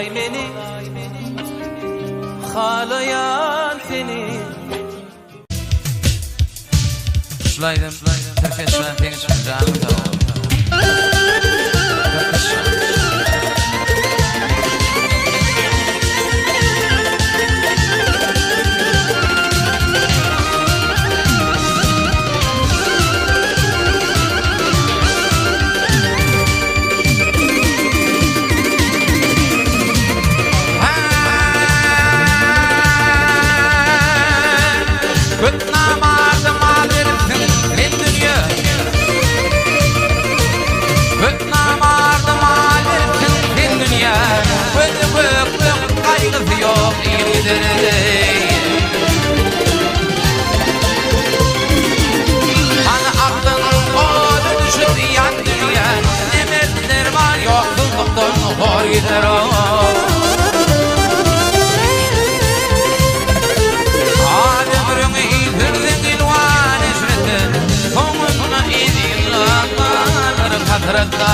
Xolay meni Xalayan seni Şulaydım Türkiye'den teniz canım da Gider Ademrüğü ilhirden ilvan eşretten Sonuna idillanlar katrakta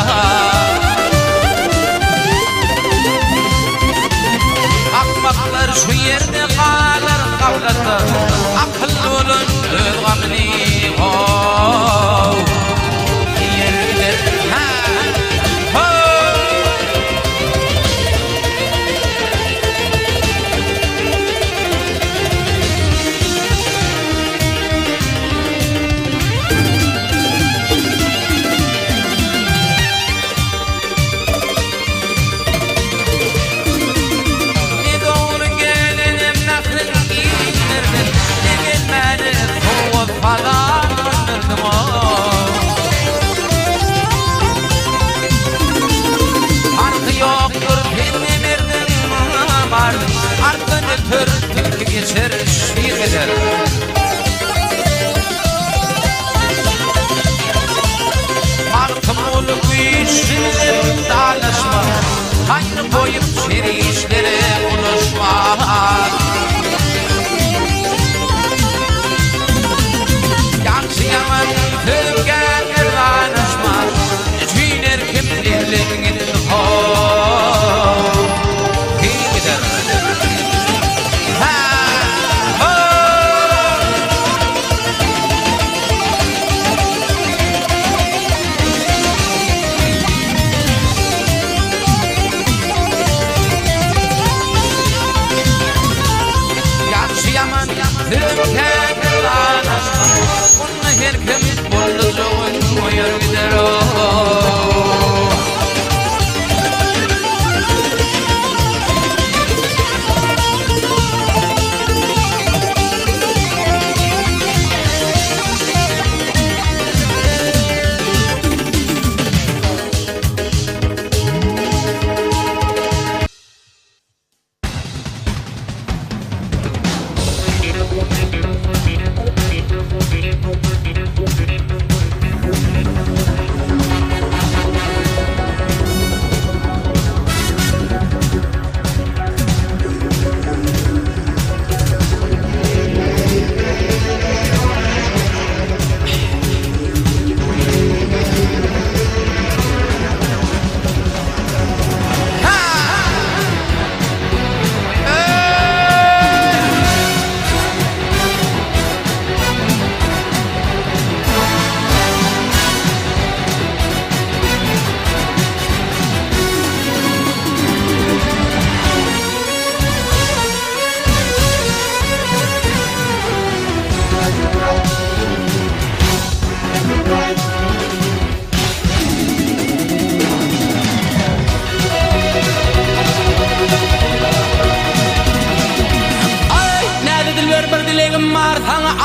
Akmaklar şu yerde kalar kavlatta Akıllı olun ılgamni geçer Gider Martım olup işlerim dalaşma Hayrı koyup şeri işlere konuşma Yansı yaman tırgen erlanışma Cüyner kimliğinin Gider Halk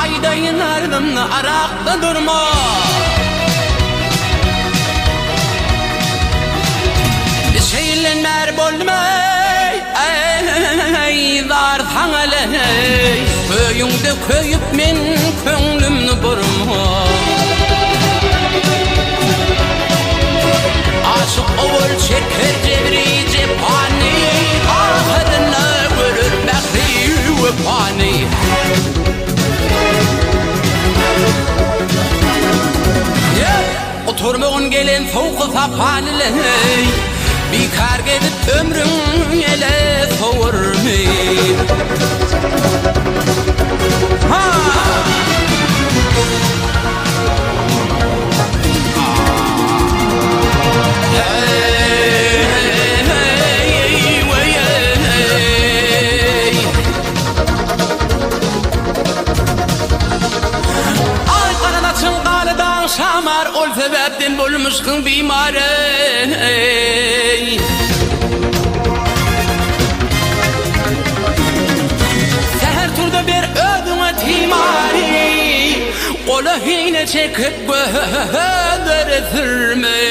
Aydymlardan Yrakda Durma Şeylenler bolmay Eydar hanaley Köyüngde köyüp men köңlümni burma Aşık oğul çeker cebri cephani Ahırına görür bekri vefani Oturmağın gelen soğuk sapaniley Bikar gedip ömrüň ele sowurmy. Şamar ol sebepten bolmuşkun bimare. Seher turda bir ödüme timari, ola hine çekip gödertirme.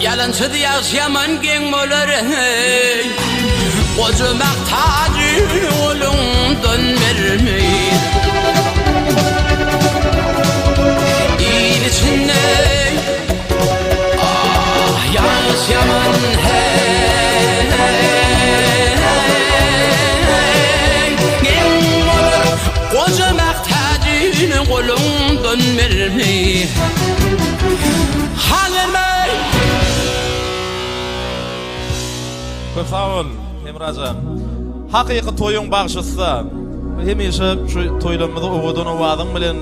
Yalansız yaşaman gen bolar hey. Kocamak tacı olundan vermeyi. İl içinde ah yaşaman hey. Gen bolar kocamak tacı olundan vermeyi. Köp sağ ol Hemracan. Hakyky toyuň bagşysa hemişe şu toýlamyda owadan owadyň bilen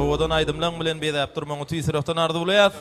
owadan aýdymlaryň bilen bize durmagy tüýsürekden ardy bolýar.